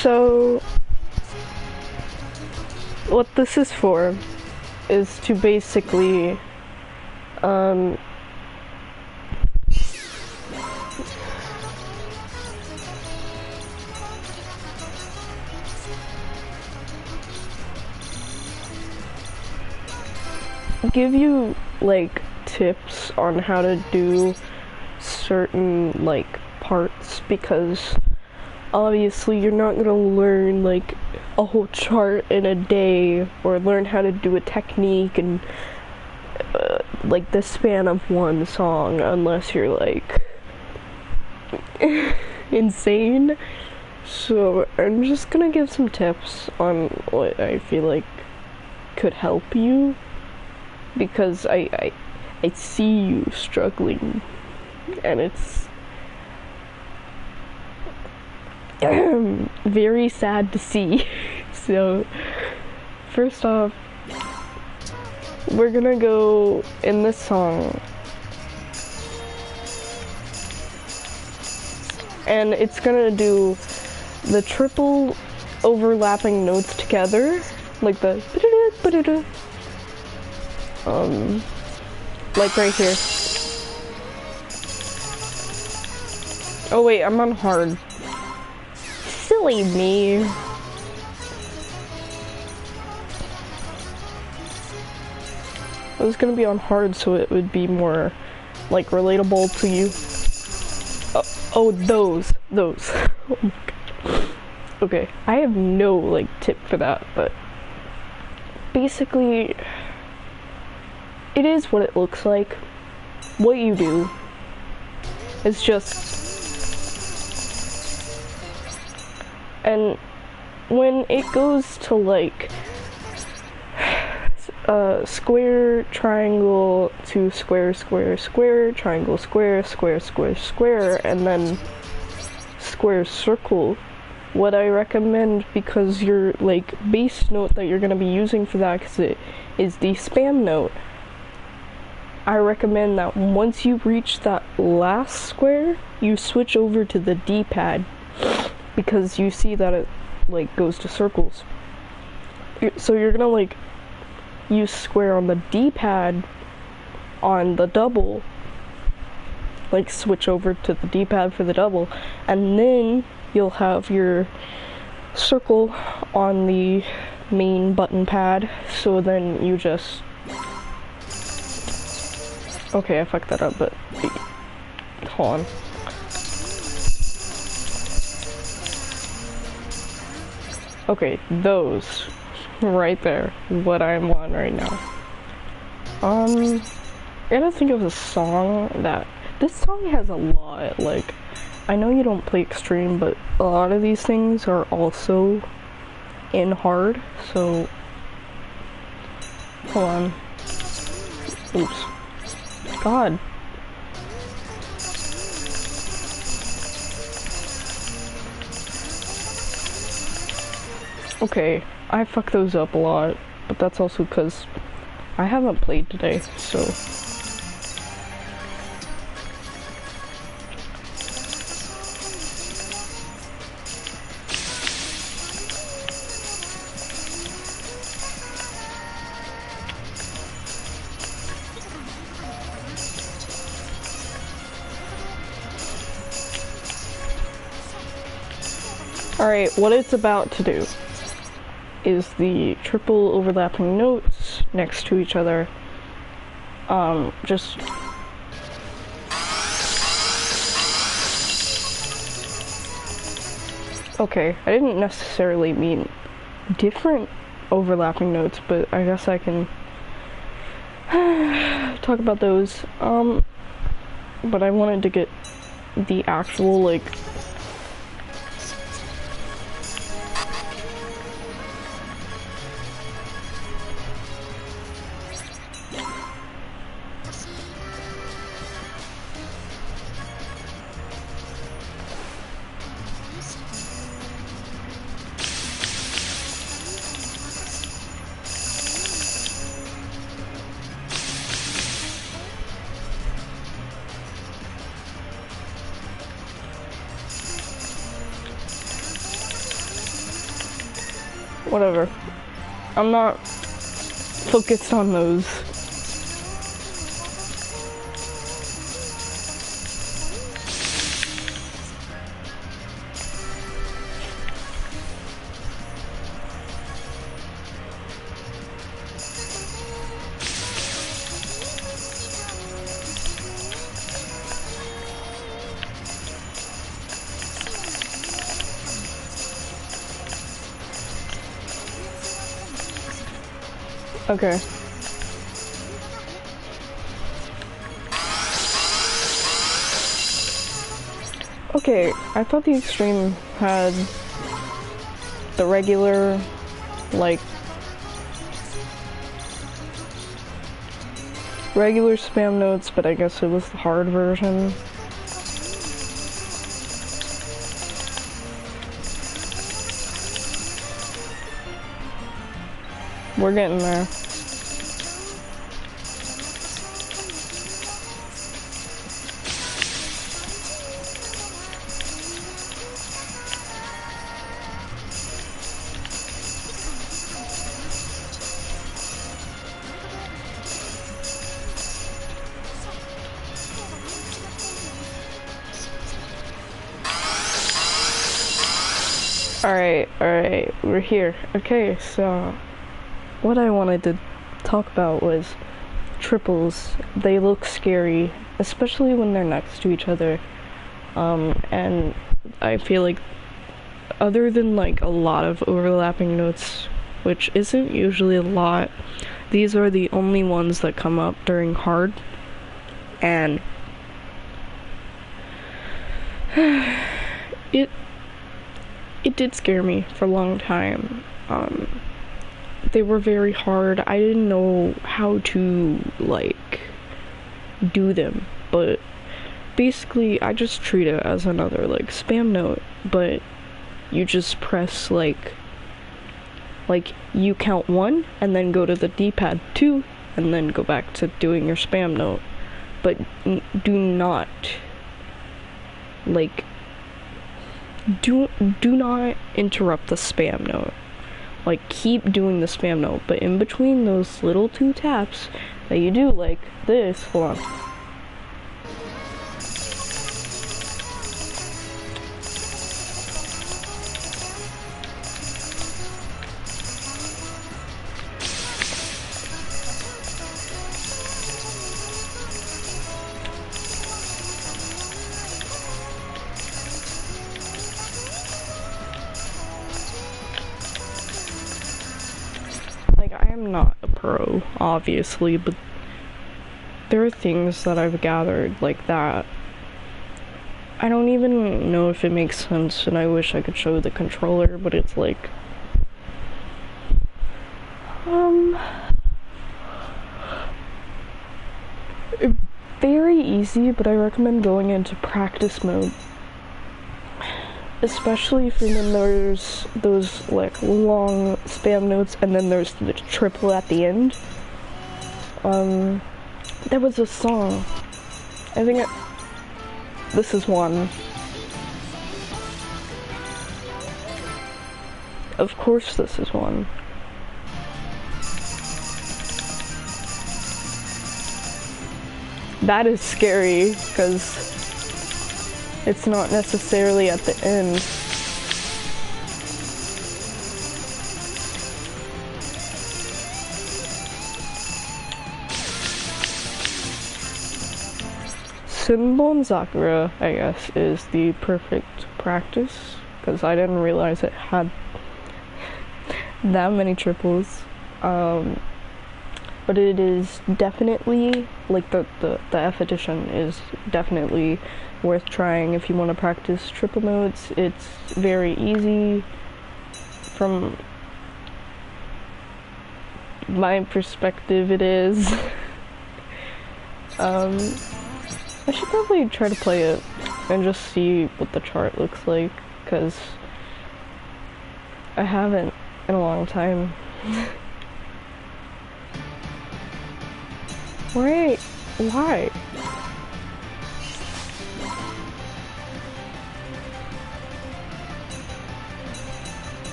So, what this is for is to basically, give you, like, tips on how to do certain, like, parts, because obviously you're not gonna learn, like, a whole chart in a day, or learn how to do a technique in, like, the span of one song, unless you're, like, insane. So, I'm just gonna give some tips on what I feel like could help you, because I see you struggling, and it's very sad to see. So, first off, we're gonna go in this song, and it's gonna do the triple overlapping notes together, like the like right here. Oh wait, I'm on hard. Silly me. I was gonna be on hard so it would be more, like, relatable to you. Oh, those. Oh my god. Okay, I have no, like, tip for that, but basically, it is what it looks like. What you do is just, and when it goes to, like, square, triangle, to square, square, square, triangle, square, square, square, square, and then square, circle, what I recommend, because your, like, bass note that you're gonna be using for that, because it is the spam note, I recommend that once you reach that last square, you switch over to the D-pad, because you see that it, like, goes to circles. So you're gonna, like, use square on the D-pad on the double, like, switch over to the D-pad for the double, and then you'll have your circle on the main button pad, so then you just, okay, I fucked that up, but hold on. Okay, those right there, what I'm on right now. I gotta think of a song that, this song has a lot, like, I know you don't play extreme, but a lot of these things are also in hard, so, hold on. Oops. God. Okay, I fuck those up a lot, but that's also because I haven't played today, so. Alright, what it's about to do is the triple overlapping notes next to each other. Just okay, I didn't necessarily mean different overlapping notes, but I guess I can talk about those. But I wanted to get the actual, like, Whatever. I'm not focused on those. Okay. Okay, I thought the extreme had the regular, like, regular spam notes, but I guess it was the hard version. We're getting there. Alright, we're here. Okay, so what I wanted to talk about was triples. They look scary, especially when they're next to each other. And I feel like other than like a lot of overlapping notes, which isn't usually a lot, these are the only ones that come up during hard. And it did scare me for a long time. They were very hard. I didn't know how to, like, do them, but basically I just treat it as another, like, spam note, but you just press, like, you count 1, and then go to the D-pad 2, and then go back to doing your spam note. But do not, like, do not interrupt the spam note. Like, keep doing the spam note, but in between those little 2 taps that you do, like this, hold on. I'm not a pro, obviously, but there are things that I've gathered like that. I don't even know if it makes sense, and I wish I could show the controller, but it's like, very easy, but I recommend going into practice mode. Especially for when there's those, like, long spam notes, and then there's the triple at the end. There was a song. I think this is one. Of course this is one. That is scary, because it's not necessarily at the end. Sunbon Sakura, I guess, is the perfect practice, because I didn't realize it had that many triples. But it is definitely, like, the F edition is definitely worth trying if you want to practice triple notes. It's very easy from my perspective. It is. I should probably try to play it and just see what the chart looks like, because I haven't in a long time. Wait, why?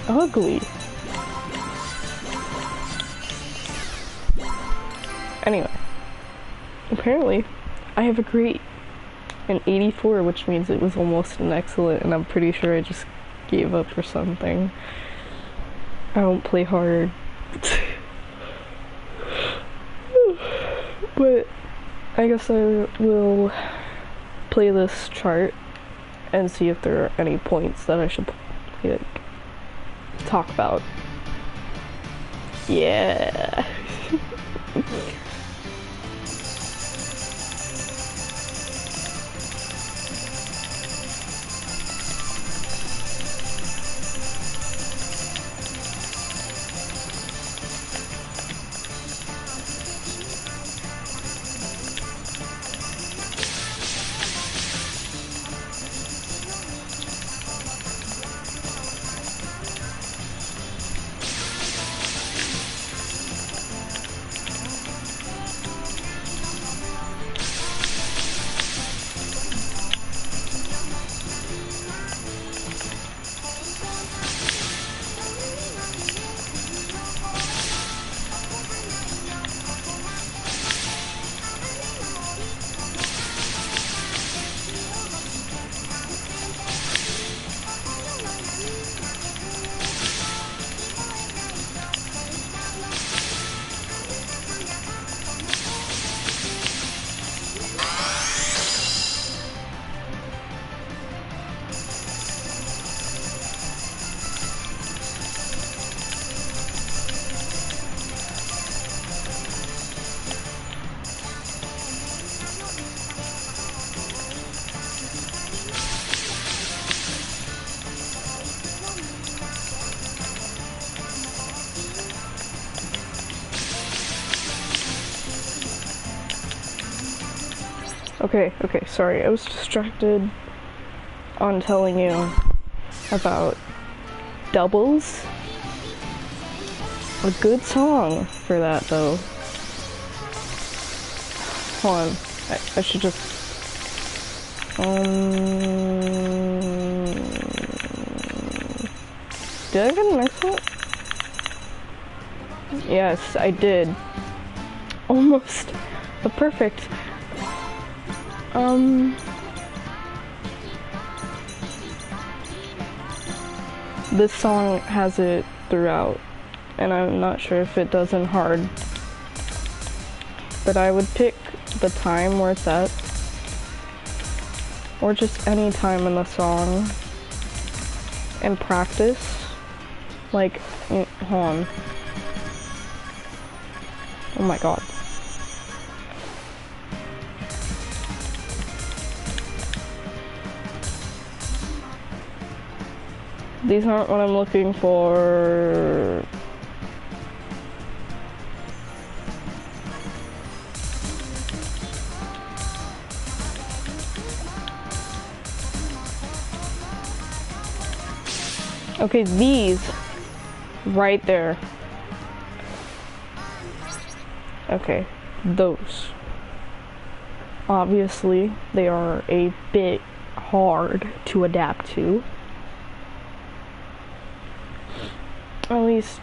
ugly. Anyway, apparently I have a great an 84, which means it was almost an excellent, and I'm pretty sure I just gave up or something. I don't play hard. But I guess I will play this chart and see if there are any points that I should like, talk about. Yeah. Okay, sorry, I was distracted on telling you about Doubles. A good song for that, though. Hold on, I should just... Did I get an excellent? Yes, I did. Almost a perfect. This song has it throughout, and I'm not sure if it does in hard, but I would pick the time where it's at, or just any time in the song, and practice. Like, hold on. Oh my god. These aren't what I'm looking for. Okay, these right there. Okay, those. Obviously, they are a bit hard to adapt to. At least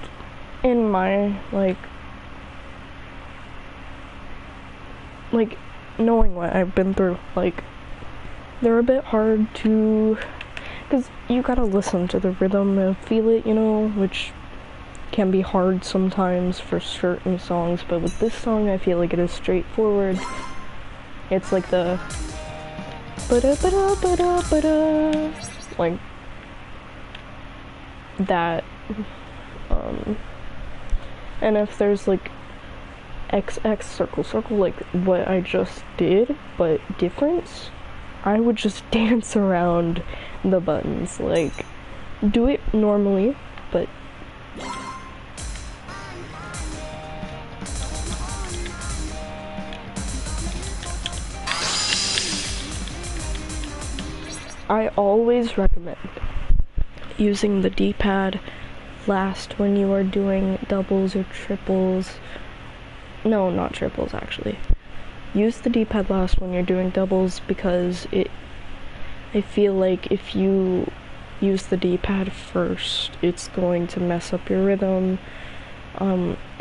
in my, like, knowing what I've been through, like, they're a bit hard to, because you gotta listen to the rhythm and feel it, you know, which can be hard sometimes for certain songs, but with this song, I feel like it is straightforward. It's like the, ba-da-ba-da-ba-da-ba-da, like, that. And if there's like XX circle circle like what I just did but difference, I would just dance around the buttons, like do it normally, but I always recommend using the D-pad last when you are doing doubles or triples. No, not triples actually. Use the D-pad last when you're doing doubles because I feel like if you use the D-pad first, it's going to mess up your rhythm,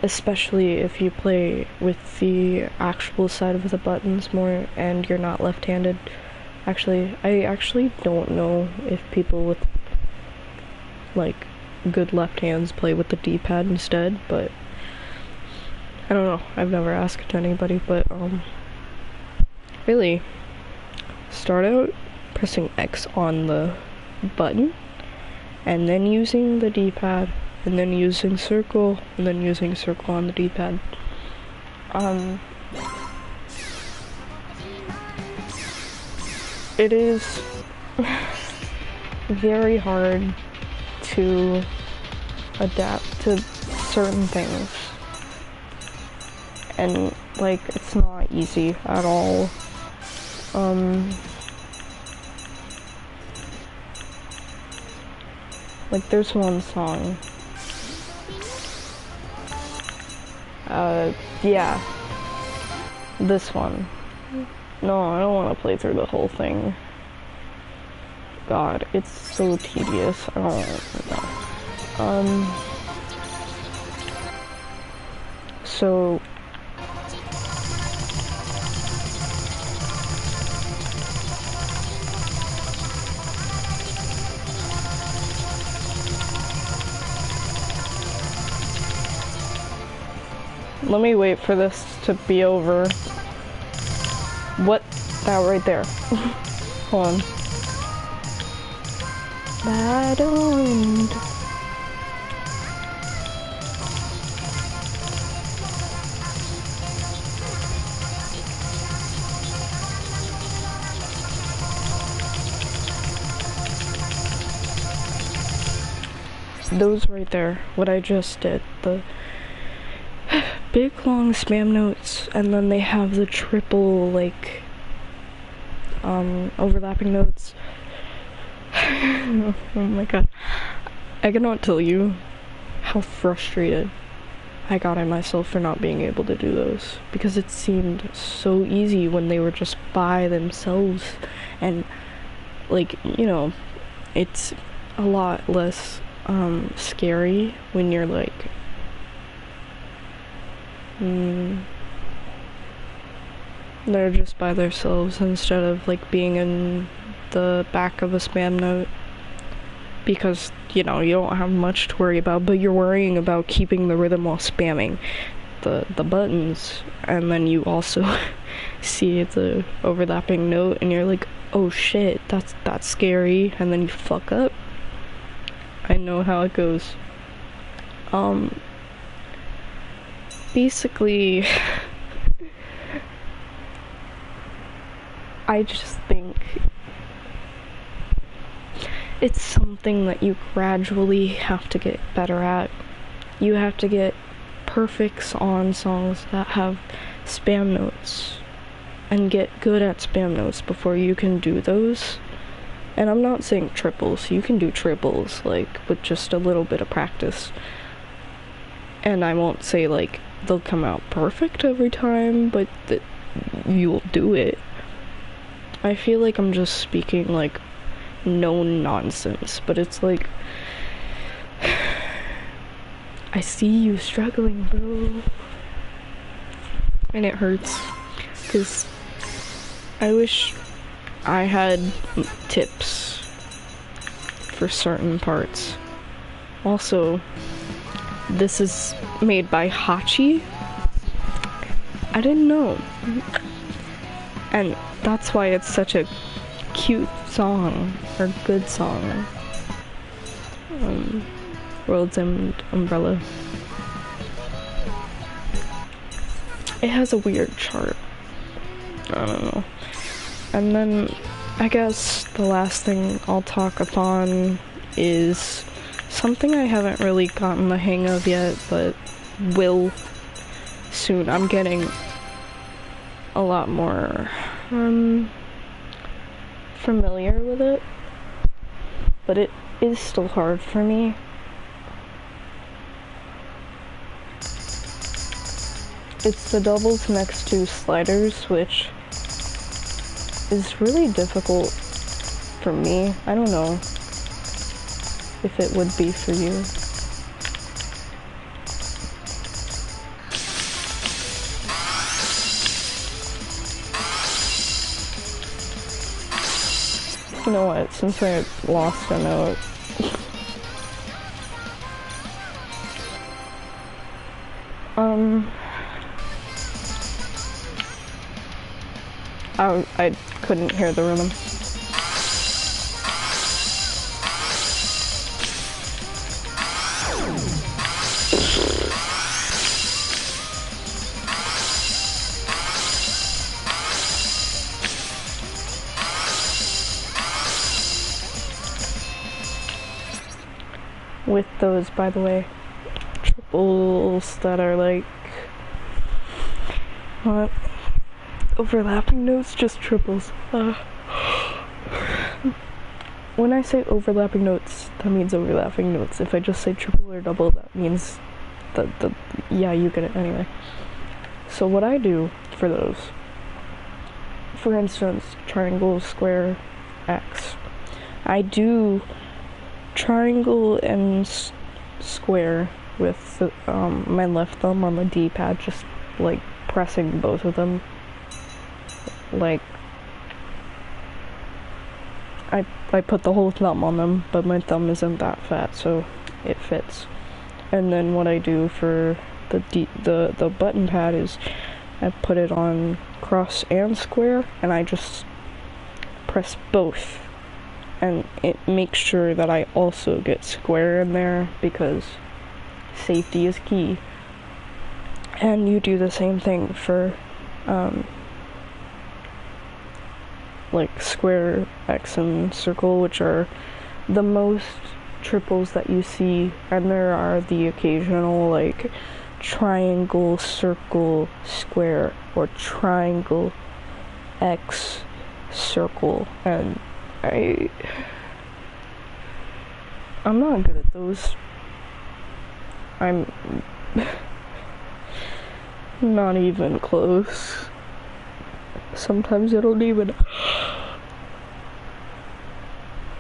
especially if you play with the actual side of the buttons more and you're not left-handed. Actually, I actually don't know if people with like good left hands play with the D-pad instead, but I don't know. I've never asked anybody, but really, start out pressing X on the button, and then using the D-pad, and then using circle, and then using circle on the D-pad. It is very hard to adapt to certain things, and like it's not easy at all. Like there's one song, yeah, this one. No, I don't want to play through the whole thing. God, it's so tedious. I don't know. So let me wait for this to be over. What? That right there. Hold on. Bad wind. Those right there, what I just did, the big long spam notes, and then they have the triple like overlapping notes. Oh my god, I cannot tell you how frustrated I got at myself for not being able to do those, because it seemed so easy when they were just by themselves, and like, you know, it's a lot less scary when you're like they're just by themselves instead of like being in the back of a spam note, because you know you don't have much to worry about, but you're worrying about keeping the rhythm while spamming the buttons, and then you also see the overlapping note and you're like, oh shit, that's scary, and then you fuck up. I know how it goes. Basically I just think it's something that you gradually have to get better at. You have to get perfects on songs that have spam notes and get good at spam notes before you can do those. And I'm not saying triples, you can do triples like with just a little bit of practice. And I won't say like they'll come out perfect every time, but you'll do it. I feel like I'm just speaking like no nonsense, but it's like I see you struggling, bro, and it hurts, because I wish I had tips for certain parts. Also, this is made by Hachi. I didn't know, and that's why it's such a cute song, or good song. World's End Umbrella. It has a weird chart. I don't know. And then I guess the last thing I'll talk upon is something I haven't really gotten the hang of yet, but will soon. I'm getting a lot more familiar with it, but it is still hard for me. It's the doubles next to sliders, which is really difficult for me. I don't know. if it would be for you. You know what, since I lost a note, I couldn't hear the rhythm. With those, by the way, triples that are like, what? Overlapping notes, just triples. When I say overlapping notes, that means overlapping notes. If I just say triple or double, that means yeah, you get it anyway. So what I do for those, for instance, triangle, square, X, I do triangle and square with my left thumb on the D-pad, just like pressing both of them. Like, I put the whole thumb on them, but my thumb isn't that fat, so it fits. And then what I do for the button pad is I put it on cross and square, and I just press both. And it makes sure that I also get square in there, because safety is key. And you do the same thing for like square, X, and circle, which are the most triples that you see, and there are the occasional like triangle, circle, square, or triangle, X, circle, and I'm not good at those. I'm not even close. Sometimes I don't even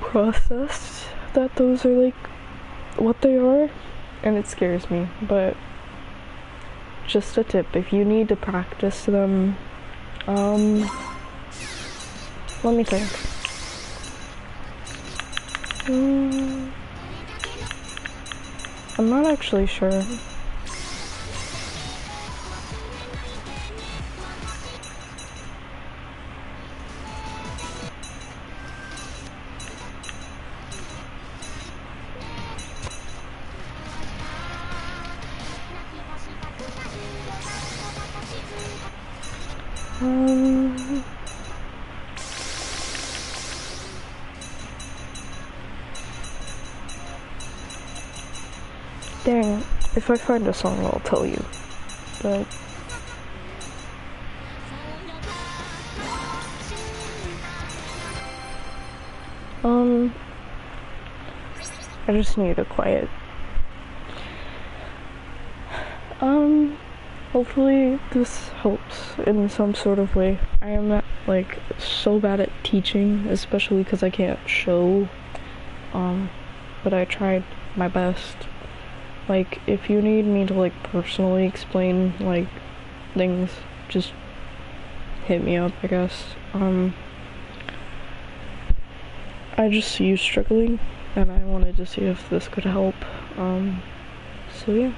process that those are like what they are, and it scares me. But just a tip, if you need to practice them, let me think. I'm not actually sure. Dang, if I find a song, I'll tell you. But I just need a quiet. Hopefully this helps in some sort of way. I am like so bad at teaching, especially because I can't show, but I tried my best. Like, if you need me to like personally explain like things, just hit me up, I guess. I just see you struggling, and I wanted to see if this could help. So yeah.